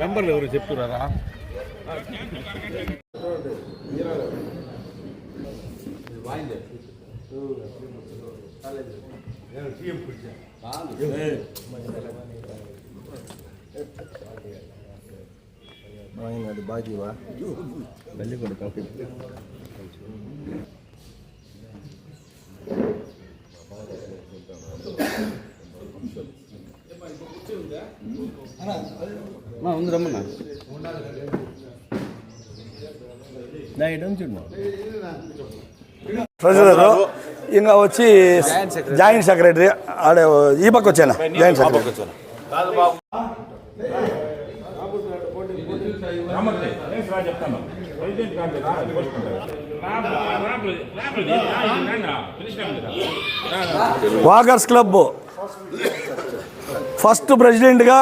మెంబర్లు ఎవరు చెప్తున్నారా? అది బాగా మళ్ళీ కూడా కాఫీ ఉంది రమ్మన్నా ట్రెజరర్ ఇంకా వచ్చి జాయింట్ సెక్రటరీ ఆడే ఈ పక్క వచ్చాను joint secretary walkers club first ప్రెసిడెంట్గా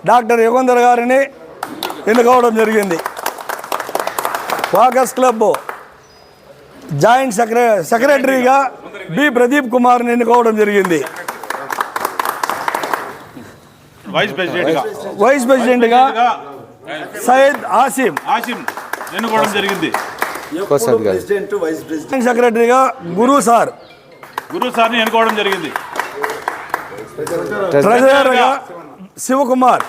డాక్టర్ యుగంధర్ గారిని ఎన్నుకోవడం జరిగింది. వాకర్స్ క్లబ్ జాయింట్ సెక్రటరీగా బి ప్రదీప్ కుమార్ని ఎన్నుకోవడం జరిగింది. వైస్ ప్రెసిడెంట్గా సయ్యద్ ఆసిమ్ ఎన్నుకోవడం జరిగింది. సెక్రటరీగా గురు సార్ని ఎన్నుకోవడం జరిగింది. ట్రెజరర్గా శివకుమార్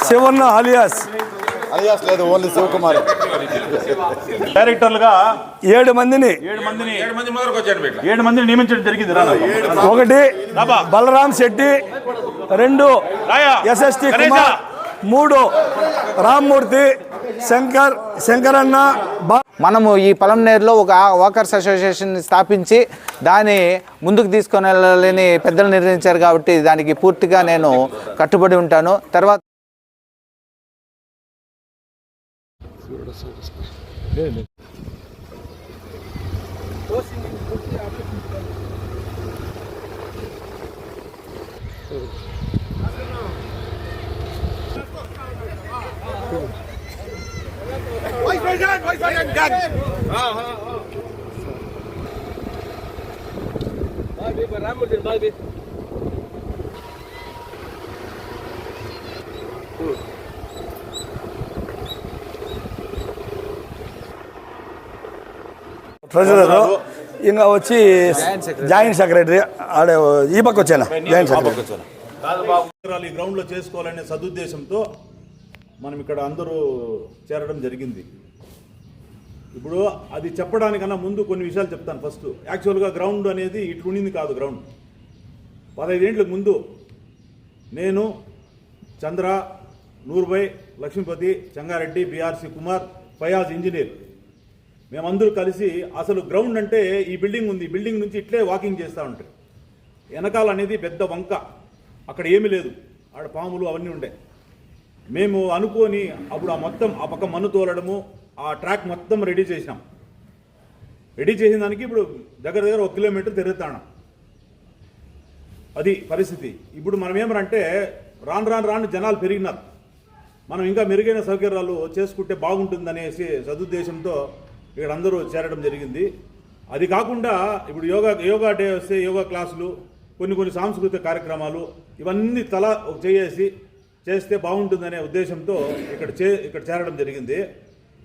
శివన్న అలియాస్ లేదు ఓన్లీ శివకుమార్. డైరెక్టర్లుగా 7 మందిని నియమించడం జరిగింది. 1 బలరాం శెట్టి, 2 ఎస్ఎస్టి కుమార్, 3 రామ్మూర్తి, శంకరన్న. మనము ఈ పలంనేరులో ఒక వాకర్స్ అసోసియేషన్ స్థాపించి దాన్ని ముందుకు తీసుకొని వెళ్ళాలని పెద్దలు నిర్ణయించారు కాబట్టి దానికి పూర్తిగా నేను కట్టుబడి ఉంటాను. తర్వాత ట్రెజరర్ ఇంకా వచ్చి జాయింట్ సెక్రటరీ ఆడే ఈ పక్క వచ్చాను జాయింట్ సెక్రటరీ. ఈ గ్రౌండ్లో చేసుకోవాలనే సదుద్దేశంతో మనం ఇక్కడ అందరూ చేరడం జరిగింది. ఇప్పుడు అది చెప్పడానికన్నా ముందు కొన్ని విషయాలు చెప్తాను. ఫస్ట్ యాక్చువల్గా గ్రౌండ్ అనేది ఇట్లుండింది కాదు. గ్రౌండ్ 15 ఏళ్ళకు ముందు నేను, చంద్ర, నూర్భాయ్, లక్ష్మీపతి, చంగారెడ్డి, బిఆర్సి కుమార్, ఫయాజ్ ఇంజనీర్ మేమందరూ కలిసి అసలు గ్రౌండ్ అంటే ఈ బిల్డింగ్ ఉంది, బిల్డింగ్ నుంచి ఇట్లే వాకింగ్ చేస్తూ ఉంటారు. వెనకాల అనేది పెద్ద వంక, అక్కడ ఏమీ లేదు, ఆడ పాములు అవన్నీ ఉండే. మేము అనుకొని అప్పుడు ఆ పక్క మన్ను తోలడము, ఆ ట్రాక్ మొత్తం రెడీ చేసినాం. రెడీ చేసిన దానికి ఇప్పుడు దగ్గర 1 కిలోమీటర్ తిరుగుతాం. అది పరిస్థితి. ఇప్పుడు మనం ఏమనంటే రాను జనాలు పెరిగినారు. మనం ఇంకా మెరుగైన సౌకర్యాలు చేసుకుంటే బాగుంటుందనేసి సదుద్దేశంతో ఇక్కడ అందరూ చేరడం జరిగింది. అది కాకుండా ఇప్పుడు యోగా డే వస్తే యోగా క్లాసులు, కొన్ని సాంస్కృతిక కార్యక్రమాలు ఇవన్నీ తల చేస్తే బాగుంటుందనే ఉద్దేశంతో ఇక్కడ చేరడం జరిగింది.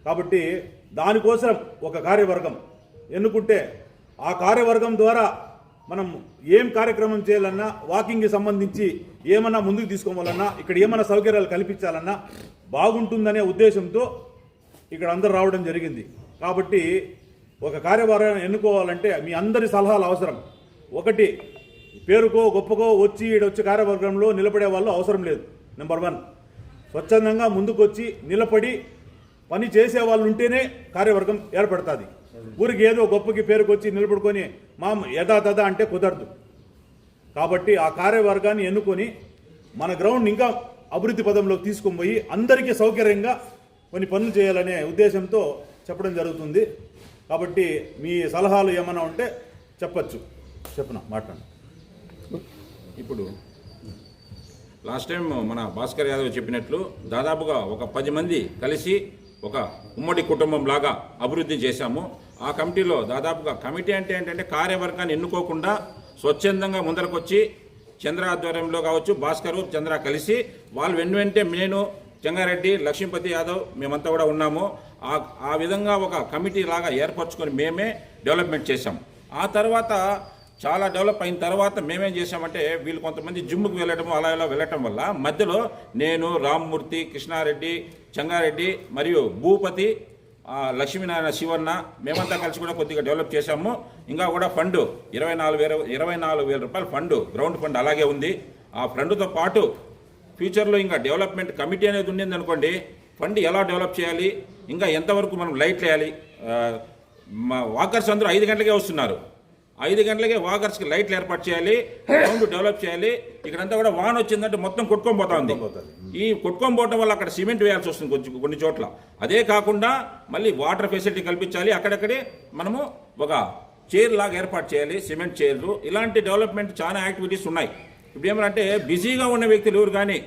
కాబట్టి దానికోసం ఒక కార్యవర్గం ఎన్నుకుంటే ఆ కార్యవర్గం ద్వారా మనం ఏం కార్యక్రమం చేయాలన్నా, వాకింగ్కి సంబంధించి ఏమన్నా ముందుకు తీసుకోవాలన్నా, ఇక్కడ ఏమన్నా సౌకర్యాలు కల్పించాలన్నా బాగుంటుందనే ఉద్దేశంతో ఇక్కడ అందరూ రావడం జరిగింది. కాబట్టి ఒక కార్యవర్గాన్ని ఎన్నుకోవాలంటే మీ అందరి సలహాలు అవసరం. ఒకటి, పేరుకో గొప్పకో వచ్చి కార్యవర్గంలో నిలబడే వాళ్ళు అవసరం లేదు. నెంబర్ 1, స్వచ్ఛందంగా ముందుకొచ్చి నిలబడి పని చేసే వాళ్ళు ఉంటేనే కార్యవర్గం ఏర్పడుతుంది. ఊరికి ఏదో గొప్పకి పేరుకొచ్చి నిలబడుకొని మా యథాతథ అంటే కుదరదు. కాబట్టి ఆ కార్యవర్గాన్ని ఎన్నుకొని మన గ్రౌండ్ ఇంకా అభివృద్ధి పదంలోకి తీసుకొని పోయి అందరికీ సౌకర్యంగా కొన్ని పనులు చేయాలనే ఉద్దేశంతో చెప్పడం జరుగుతుంది. కాబట్టి మీ సలహాలు ఏమైనా ఉంటే చెప్పచ్చు. మాట్లాడండి. ఇప్పుడు లాస్ట్ టైం మన భాస్కర్ యాదవ్ చెప్పినట్లు దాదాపుగా ఒక 10 మంది కలిసి ఒక ఉమ్మడి కుటుంబం లాగా అభివృద్ధి చేశాము. ఆ కమిటీలో దాదాపుగా కమిటీ అంటే ఏంటంటే కార్యవర్గాన్ని ఎన్నుకోకుండా స్వచ్ఛందంగా ముందరకొచ్చి చంద్ర ఆధ్వర్యంలో కావచ్చు, భాస్కర్ చంద్ర కలిసి వాళ్ళు వెంటే నేను చెంగారెడ్డి, లక్ష్మీపతి యాదవ్ మేమంతా కూడా ఉన్నాము. ఆ విధంగా ఒక కమిటీ లాగా ఏర్పరచుకొని మేమే డెవలప్మెంట్ చేశాం. ఆ తర్వాత చాలా డెవలప్ అయిన తర్వాత మేమేం చేశామంటే వీళ్ళు కొంతమంది జిమ్కి వెళ్ళటము అలా ఇలా వెళ్ళటం వల్ల మధ్యలో నేను, రామ్మూర్తి, కృష్ణారెడ్డి, చెంగారెడ్డి మరియు భూపతి, లక్ష్మీనారాయణ, శివన్న మేమంతా కలిసి కూడా కొద్దిగా డెవలప్ చేశాము. ఇంకా కూడా ఫండ్ 24,000 రూపాయల ఫండ్, గ్రౌండ్ ఫండ్ అలాగే ఉంది. ఆ ఫండ్తో పాటు ఫ్యూచర్లో ఇంకా డెవలప్మెంట్ కమిటీ అనేది ఉండింది అనుకోండి, ఫండ్ ఎలా డెవలప్ చేయాలి, ఇంకా ఎంతవరకు మనం లైట్లు వేయాలి. మా వాకర్స్ అందరూ 5 గంటలకే వస్తున్నారు. 5 గంటలకే వాకర్స్కి లైట్లు ఏర్పాటు చేయాలి, గ్రౌండ్ డెవలప్ చేయాలి. ఇక్కడంతా కూడా వాన వచ్చిందంటే మొత్తం కొట్టుకొని పోతా ఉంది. ఈ కొట్టుకొని పోవటం వల్ల అక్కడ సిమెంట్ వేయాల్సి వస్తుంది కొన్ని చోట్ల. అదే కాకుండా మళ్ళీ వాటర్ ఫెసిలిటీ కల్పించాలి. అక్కడక్కడే మనము ఒక చైర్ లాగా ఏర్పాటు చేయాలి, సిమెంట్ చైర్లు. ఇలాంటి డెవలప్మెంట్ చాలా యాక్టివిటీస్ ఉన్నాయి. ఇప్పుడు ఏమంటే బిజీగా ఉన్న వ్యక్తులు ఎవరు కానీ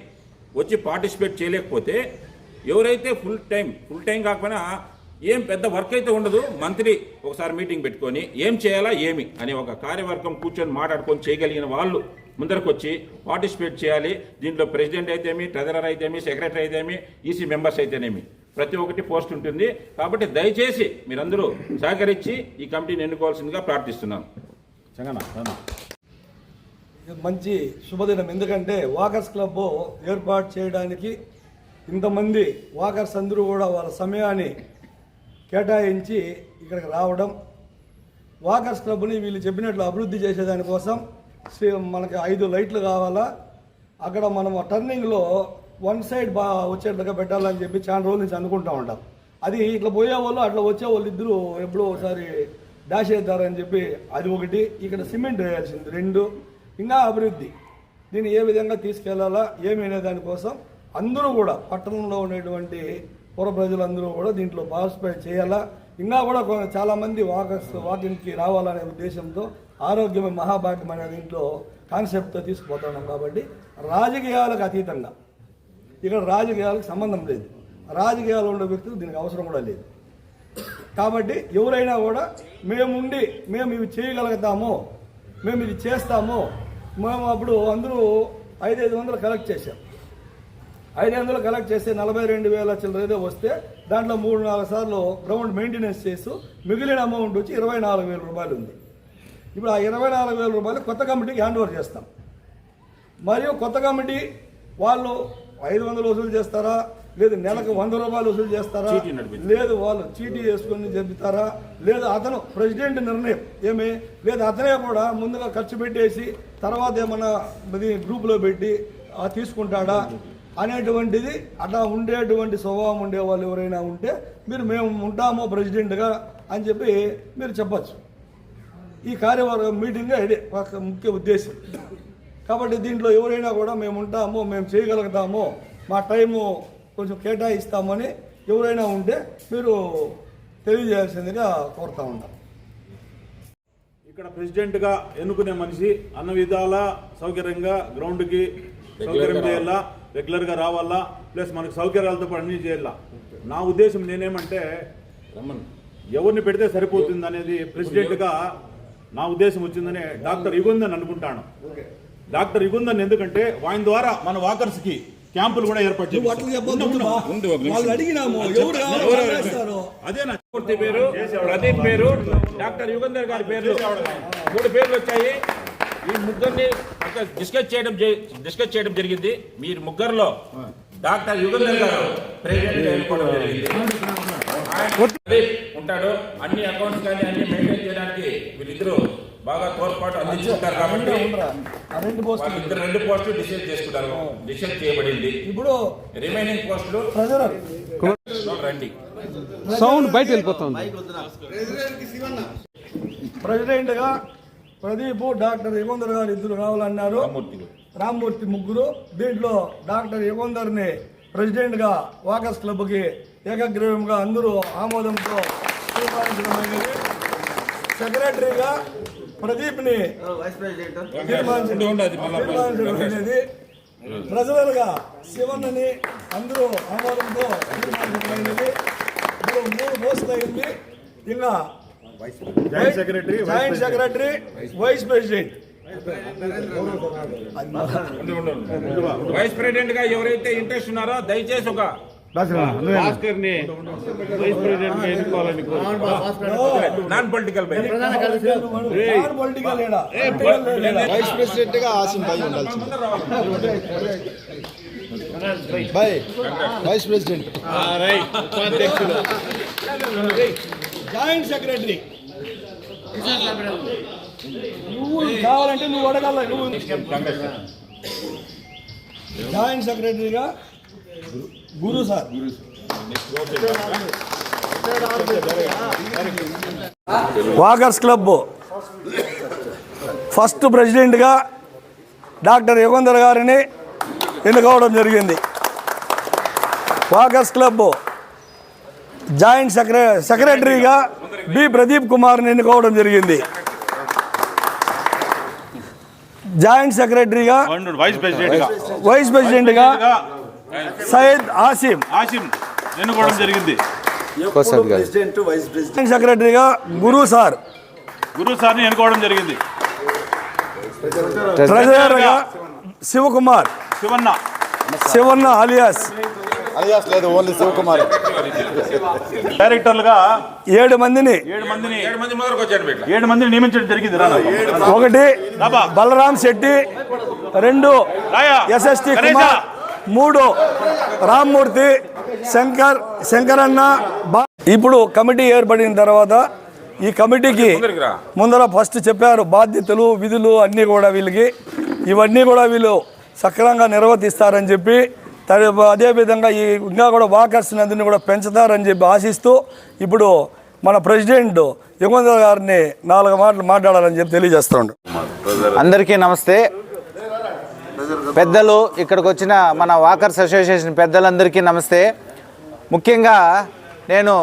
వచ్చి పార్టిసిపేట్ చేయలేకపోతే, ఎవరైతే ఫుల్ టైం కాకపోయినా ఏం పెద్ద వర్క్ అయితే ఉండదు, మంత్లీ ఒకసారి మీటింగ్ పెట్టుకొని ఏం చేయాలా ఏమి అని ఒక కార్యవర్గం కూర్చొని మాట్లాడుకొని చేయగలిగిన వాళ్ళు ముందరకు వచ్చి పార్టిసిపేట్ చేయాలి. దీంట్లో ప్రెసిడెంట్ అయితేమి, ట్రెజరర్ అయితేమి, సెక్రటరీ అయితేమి, ఈసీ మెంబర్స్ అయితేనేమి ప్రతి ఒక్కటి పోస్ట్ ఉంటుంది. కాబట్టి దయచేసి మీరందరూ సహకరించి ఈ కమిటీని ఎన్నుకోవాల్సిందిగా ప్రార్థిస్తున్నాను. మంచి శుభదినం. ఎందుకంటే వాకర్స్ క్లబ్ ఏర్పాటు చేయడానికి ఇంతమంది వాకర్స్ అందరూ కూడా వాళ్ళ సమయాన్ని కేటాయించి ఇక్కడికి రావడం, వాకర్స్ క్లబ్ని వీళ్ళు చెప్పినట్లు అభివృద్ధి చేసేదానికోసం మనకి 5 లైట్లు కావాలా, అక్కడ మనం టర్నింగ్లో 1 సైడ్ వచ్చేట్లుగా పెట్టాలని చెప్పి చాలా రోజుల నుంచి అనుకుంటూ ఉంటాం. అది ఇట్లా పోయేవాళ్ళు అట్లా వచ్చేవాళ్ళు ఇద్దరు ఎప్పుడో ఒకసారి డాష్ అవుతారని చెప్పి అది ఒకటి. ఇక్కడ సిమెంట్ వేయాల్సింది 2. ఇంకా అభివృద్ధి దీన్ని ఏ విధంగా తీసుకెళ్లాలా ఏమి అనే దానికోసం అందరూ కూడా పట్టణంలో ఉండేటువంటి పుర ప్రజలందరూ కూడా దీంట్లో పార్టిసిపేట్ చేయాలా. ఇంకా కూడా చాలామంది వాకింగ్కి రావాలనే ఉద్దేశంతో ఆరోగ్యమే మహాభాగ్యం అనే దీంట్లో కాన్సెప్ట్తో తీసుకుపోతున్నాం. కాబట్టి రాజకీయాలకు అతీతంగా ఇక్కడ రాజకీయాలకు సంబంధం లేదు, రాజకీయాలు ఉండే వ్యక్తులు దీనికి అవసరం కూడా లేదు. కాబట్టి ఎవరైనా కూడా మేము ఇవి చేయగలుగుతాము, మేము ఇది చేస్తాము. మేము అప్పుడు అందరూ 500 కలెక్ట్ చేశాం. 500 కలెక్ట్ చేస్తే 42,000 చిల్లర వస్తే దాంట్లో 3-4 సార్లు గ్రౌండ్ మెయింటెనెన్స్ చేస్తూ మిగిలిన అమౌంట్ వచ్చి 24,000 రూపాయలు ఉంది. ఇప్పుడు ఆ 24,000 రూపాయలు కొత్త కమిటీకి హ్యాండ్ ఓవర్ చేస్తాం. మరియు కొత్త కమిటీ వాళ్ళు 500 వసూలు చేస్తారా, లేదు నెలకు 100 రూపాయలు వసూలు చేస్తారా, లేదు వాళ్ళు చీటీ వేసుకొని చెబుతారా, లేదు అతను ప్రెసిడెంట్ నిర్ణయం ఏమి లేదు అతనే కూడా ముందుగా ఖర్చు పెట్టేసి తర్వాత ఏమన్నా గ్రూప్లో పెట్టి తీసుకుంటాడా అనేటువంటిది. అట్లా ఉండేటువంటి స్వభావం ఉండే వాళ్ళు ఎవరైనా ఉంటే మేము ఉంటామో ప్రెసిడెంట్గా అని చెప్పి మీరు చెప్పచ్చు. ఈ కార్యవర్గ మీటింగ్ ఇదే ఒక ముఖ్య ఉద్దేశం. కాబట్టి దీంట్లో ఎవరైనా కూడా మేము ఉంటాము, మేము చేయగలుగుతాము, మా టైము కొంచెం కేటాయిస్తామని ఎవరైనా ఉంటే మీరు తెలియజేయాల్సిందిగా కోరుతా ఉంటాం. ఇక్కడ ప్రెసిడెంట్గా ఎన్నుకునే మనిషి అన్న విధాల సౌకర్యంగా గ్రౌండ్కి సౌకర్యం చేయాలా, రెగ్యులర్గా రావాలా, ప్లస్ మనకు సౌకర్యాలతో పాటు అన్నీ చేయాలా. నా ఉద్దేశం నేనేమంటే ఎవరిని పెడితే సరిపోతుంది అనేది ప్రెసిడెంట్గా నా ఉద్దేశం వచ్చిందని డాక్టర్ యుగంధన్ అనుకుంటాను. డాక్టర్ యుగంధన్ ఎందుకంటే ఆయన ద్వారా మన వాకర్స్కి క్యాంపులు కూడా ఏర్పాటు అదే నా పూర్తి పేరు ప్రదీప్ పేరు, డాక్టర్ యుగంధర్ గారి పేర్లు 3 పేర్లు వచ్చాయి. ఈ ముగ్గురిని డిస్కస్ చేయడం జరిగింది. మీరు ముగ్గురులో డాక్టర్ యుగంధర్ గారు ప్రెసిడెంట్ ఎన్నుకోవడం జరిగింది. ఉంటాడు, అన్ని అకౌంట్స్ కానీ అన్ని మెయింటైన్ చేయడానికి వీళ్ళిద్దరూ బాగా తోడ్పాటు అందించుకుంటారు. కాబట్టి 2 పోస్టులు డిసైడ్ చేయబడింది. ఇప్పుడు రిమైనింగ్ పోస్టులు రండి. సౌండ్ బయట వెళ్ళిపోతుంది. ప్రెసిడెంట్ గా ప్రదీప్, డాక్టర్ యుగంధర్ గారు 2 కావాలన్నారు. రామ్మూర్తి 3. దీంట్లో డాక్టర్ యుగంధర్ని ప్రెసిడెంట్ గా వాకర్స్ క్లబ్ కి ఏకగ్రీవంగా అందరూ ఆమోదంతో తీర్మానించడమైనది. సెక్రటరీగా ప్రదీప్ ని తీర్మానించడం అనేది. ట్రెజరర్గా శివన్నని అందరూ ఆమోదంతో తీర్మానించబడినది. ఇప్పుడు 3 పోస్టులు అయింది. ఇంకా joint secretary, vice president. Vice president గా ఎవరైతే ఇంట్రెస్ట్ ఉన్నారో దయచేసి ఒక భాస్కర్ని వైస్ ప్రెసిడెంట్ గా ఎన్నుకోవాలని non political political vice president గా ఆసిం భాయ్ ఉండాల్సింది. Bhai vice president, joint secretary. నువ్వు కావాలంటే నువ్వు అడగాల. నువ్వు జాయింట్ సెక్రటరీగా గురు సార్. వాకర్స్ క్లబ్ ఫస్ట్ ప్రెసిడెంట్గా డాక్టర్ యుగంధర్ గారిని ఎన్నుకోవడం జరిగింది. వాకర్స్ క్లబ్ జాయింట్ సెక్రటరీగా బి ప్రదీప్ కుమార్ని ఎన్నుకోవడం జరిగింది. జాయింట్ సెక్రటరీగా వైస్ ప్రెసిడెంట్గా సయ్యద్ ఆసిం ఎన్నుకోవడం జరిగింది. జాయింట్ సెక్రటరీగా గురు సార్ని ఎన్నుకోవడం జరిగింది. ట్రెజరర్గా శివకుమార్, శివన్న అలియాస్ లేదు ఓన్లీ శివకుమార్. డైరెక్టర్లుగా 7 మందిని నియమించడం జరిగింది. 1 బలరాం శెట్టి, 2 SST కుమార్, 3 రామ్మూర్తి, శంకరన్న. ఇప్పుడు కమిటీ ఏర్పడిన తర్వాత ఈ కమిటీకి ముందర ఫస్ట్ చెప్పారు బాధ్యతలు, విధులు అన్నీ కూడా వీళ్ళకి, ఇవన్నీ కూడా వీళ్ళు సక్రమంగా నిర్వర్తిస్తారని చెప్పి, అదేవిధంగా ఈ ఇంకా కూడా వాకర్స్ అందరినీ కూడా పెంచుతారని చెప్పి ఆశిస్తూ ఇప్పుడు మన ప్రెసిడెంట్ యుగంధర్ గారిని 4 మాటలు మాట్లాడాలని చెప్పి తెలియజేస్తున్నాడు. అందరికీ నమస్తే. పెద్దలు, ఇక్కడికి వచ్చిన మన వాకర్స్ అసోసియేషన్ పెద్దలందరికీ నమస్తే. ముఖ్యంగా నేను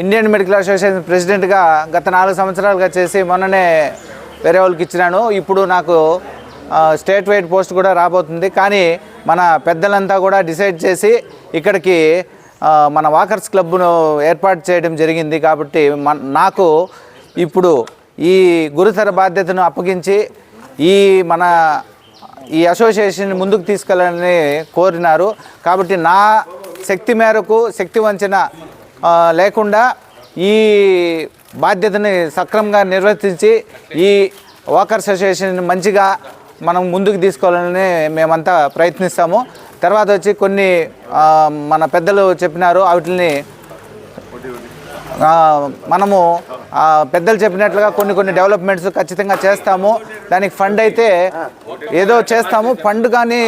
ఇండియన్ మెడికల్ అసోసియేషన్ ప్రెసిడెంట్గా గత 4 సంవత్సరాలుగా చేసి మొన్ననే వేరే వాళ్ళకి ఇచ్చినాను. ఇప్పుడు నాకు స్టేట్ వైడ్ పోస్ట్ కూడా రాబోతుంది. కానీ మన పెద్దలంతా కూడా డిసైడ్ చేసి ఇక్కడికి మన వాకర్స్ క్లబ్ను ఏర్పాటు చేయడం జరిగింది. కాబట్టి నాకు ఇప్పుడు ఈ గురుతర బాధ్యతను అప్పగించి ఈ అసోసియేషన్ ముందుకు తీసుకెళ్ళాలని కోరినారు. కాబట్టి నా శక్తి మేరకు, శక్తి వంచన లేకుండా ఈ బాధ్యతని సక్రమంగా నిర్వర్తించి ఈ వాకర్స్ అసోసియేషన్ మంచిగా మనం ముందుకు తీసుకోవాలని మేమంతా ప్రయత్నిస్తాము. తర్వాత వచ్చి కొన్ని మన పెద్దలు చెప్పినారు, వాటిని మనము పెద్దలు చెప్పినట్లుగా కొన్ని డెవలప్మెంట్స్ ఖచ్చితంగా చేస్తాము. దానికి ఫండ్ అయితే ఏదో చేస్తాము. ఫండ్ కానీ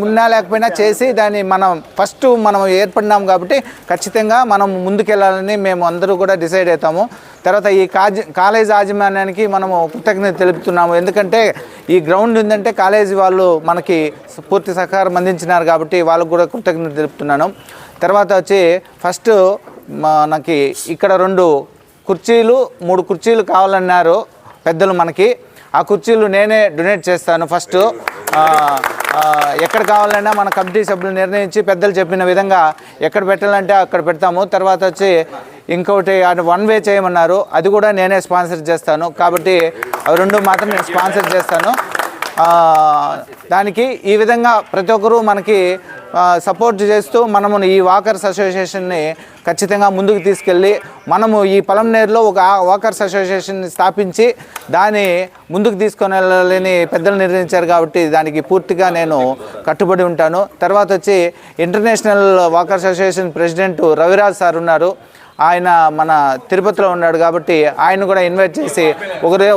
ఉన్నా లేకపోయినా చేసి దాన్ని మనం ఏర్పడినాము కాబట్టి ఖచ్చితంగా మనం ముందుకెళ్ళాలని మేము అందరూ కూడా డిసైడ్ అవుతాము. తర్వాత ఈ కాలేజ్ యాజమాన్యానికి మనము కృతజ్ఞత తెలుపుతున్నాము. ఎందుకంటే ఈ గ్రౌండ్ ఉందంటే కాలేజీ వాళ్ళు మనకి పూర్తి సహకారం అందించినారు కాబట్టి వాళ్ళకు కూడా కృతజ్ఞత తెలుపుతున్నాను. తర్వాత వచ్చి ఫస్ట్ మనకి ఇక్కడ 2 కుర్చీలు 3 కుర్చీలు కావాలన్నారు పెద్దలు మనకి. ఆ కుర్చీలు నేనే డొనేట్ చేస్తాను. ఫస్ట్ ఎక్కడ కావాలన్నా మన కమిటీ సభ్యులు నిర్ణయించి పెద్దలు చెప్పిన విధంగా ఎక్కడ పెట్టాలంటే అక్కడ పెడతాము. తర్వాత వచ్చి ఇంకొకటి 1 వే చేయమన్నారు, అది కూడా నేనే స్పాన్సర్ చేస్తాను. కాబట్టి అవి 2 మాత్రం నేను స్పాన్సర్ చేస్తాను. దానికి ఈ విధంగా ప్రతి ఒక్కరూ మనకి సపోర్ట్ చేస్తూ మనము ఈ వాకర్స్ అసోసియేషన్ని ఖచ్చితంగా ముందుకు తీసుకెళ్ళి మనము ఈ పలంనేరులో ఒక వాకర్స్ అసోసియేషన్ని స్థాపించి దాన్ని ముందుకు తీసుకొని వెళ్ళాలని పెద్దలు నిర్ణయించారు. కాబట్టి దానికి పూర్తిగా నేను కట్టుబడి ఉంటాను. తర్వాత వచ్చి international walkers association president Raviraj sir ఉన్నారు. ఆయన మన తిరుపతిలో ఉన్నాడు కాబట్టి ఆయన కూడా ఇన్వైట్ చేసి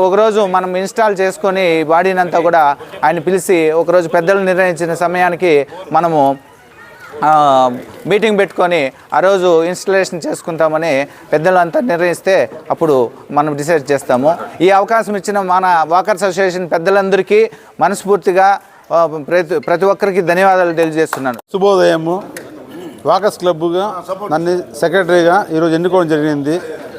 ఒకరోజు మనం ఇన్స్టాల్ చేసుకొని బాడీని అంతా కూడా ఆయన పిలిచి ఒకరోజు పెద్దలు నిర్ణయించిన సమయానికి మనము మీటింగ్ పెట్టుకొని ఆ రోజు ఇన్స్టాలేషన్ చేసుకుంటామని పెద్దలు అంతా నిర్ణయిస్తే అప్పుడు మనం డిసైడ్ చేస్తాము. ఈ అవకాశం ఇచ్చిన మన వాకర్స్ అసోసియేషన్ పెద్దలందరికీ మనస్ఫూర్తిగా ప్రతి ఒక్కరికి ధన్యవాదాలు తెలియజేస్తున్నాను. శుభోదయము. వాకర్స్ క్లబ్గా నన్ను సెక్రటరీగా ఈరోజు ఎన్నుకోవడం జరిగింది.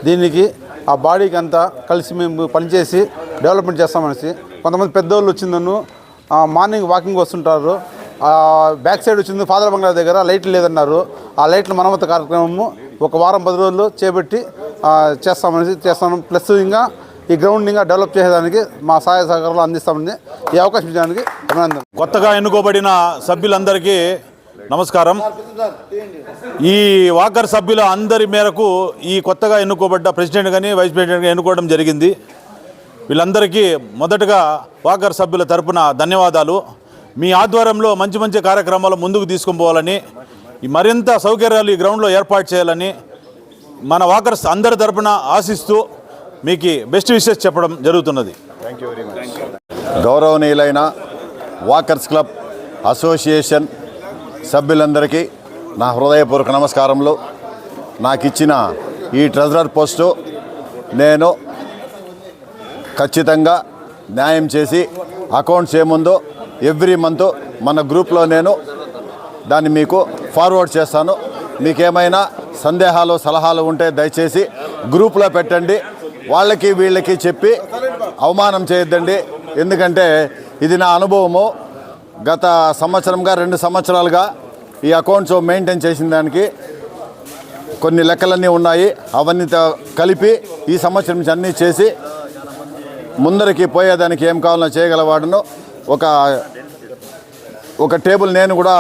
దీనికి ఆ బాడీకి అంతా కలిసి మేము పనిచేసి డెవలప్మెంట్ చేస్తామనేసి కొంతమంది పెద్దవాళ్ళు వచ్చిందను మార్నింగ్ వాకింగ్ వస్తుంటారు. బ్యాక్ సైడ్ వచ్చింది ఫాదర్ బంగ్లా దగ్గర లైట్లు లేదన్నారు. ఆ లైట్ల మరమ్మతు కార్యక్రమము ఒక వారం 10 రోజులు చేపట్టి చేస్తాను. ప్లస్ ఇంకా ఈ గ్రౌండ్ ఇంకా డెవలప్ చేసేదానికి మా సహాయ సహకారాలు అందిస్తామని ఈ అవకాశం ఇచ్చడానికి అభినందన. కొత్తగా ఎన్నుకోబడిన సభ్యులందరికీ నమస్కారం. ఈ వాకర్ సభ్యుల అందరి మేరకు ఈ కొత్తగా ఎన్నుకోబడ్డ ప్రెసిడెంట్ కానీ వైస్ ప్రెసిడెంట్ కానీ ఎన్నుకోవడం జరిగింది. వీళ్ళందరికీ మొదటగా వాకర్ సభ్యుల తరపున ధన్యవాదాలు. మీ ఆధ్వర్యంలో మంచి మంచి కార్యక్రమాలు ముందుకు తీసుకొని పోవాలని, మరింత సౌకర్యాలు ఈ గ్రౌండ్లో ఏర్పాటు చేయాలని మన వాకర్స్ అందరి తరపున ఆశిస్తూ మీకు బెస్ట్ విషెస్ చెప్పడం జరుగుతున్నది. గౌరవనీయులైన వాకర్స్ క్లబ్ అసోసియేషన్ సభ్యులందరికీ నా హృదయపూర్వక నమస్కారములు. నాకు ఇచ్చిన ఈ ట్రెజరర్ పోస్టు నేను ఖచ్చితంగా న్యాయం చేసి అకౌంట్స్ ఏముందో ఎవ్రీ మంత్ మన గ్రూప్లో నేను దాన్ని మీకు ఫార్వర్డ్ చేస్తాను. మీకేమైనా సందేహాలు సలహాలు ఉంటే దయచేసి గ్రూప్లో పెట్టండి. వాళ్ళకి వీళ్ళకి చెప్పి అవమానం చేయొద్దండి. ఎందుకంటే ఇది నా అనుభవము. గత సంవత్సరంగా 2 సంవత్సరాలుగా ఈ అకౌంట్స్ మెయింటైన్ చేసిన దానికి కొన్ని లెక్కలన్నీ ఉన్నాయి. అవన్నీ కలిపి ఈ సంవత్సరం నుంచి అన్నీ చేసి ముందరికి పోయేదానికి ఏం కావాలో చేయగలవాడును. ఒక టేబుల్ నేను కూడా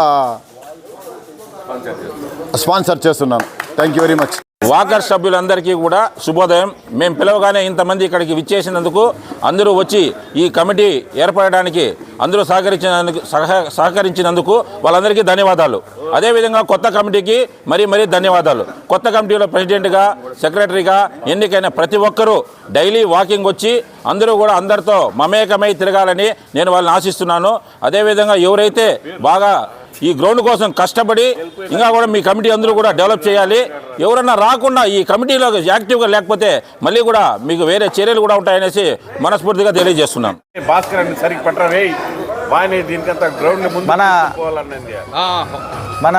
స్పాన్సర్ చేస్తున్నాను. Thank you very much. Walker సభ్యులందరికీ కూడా శుభోదయం. మేము పిలవగానే ఇంతమంది ఇక్కడికి విచ్చేసినందుకు, అందరూ వచ్చి ఈ కమిటీ ఏర్పడడానికి అందరూ సహకరించినందుకు వాళ్ళందరికీ ధన్యవాదాలు. అదేవిధంగా కొత్త కమిటీకి మరీ ధన్యవాదాలు. కొత్త కమిటీలో ప్రెసిడెంట్గా, సెక్రటరీగా ఎన్నికైన ప్రతి ఒక్కరూ డైలీ వాకింగ్ వచ్చి అందరూ కూడా అందరితో మమేకమై తిరగాలని నేను వాళ్ళని ఆశిస్తున్నాను. అదేవిధంగా ఎవరైతే బాగా ఈ గ్రౌండ్ కోసం కష్టపడి ఇంకా కూడా మీ కమిటీ అందరూ కూడా డెవలప్ చేయాలి. ఎవరన్నా రాకుండా ఈ కమిటీలో యాక్టివ్గా లేకపోతే మళ్ళీ కూడా మీకు వేరే చర్యలు కూడా ఉంటాయనేసి మనస్ఫూర్తిగా తెలియజేస్తున్నాం. మన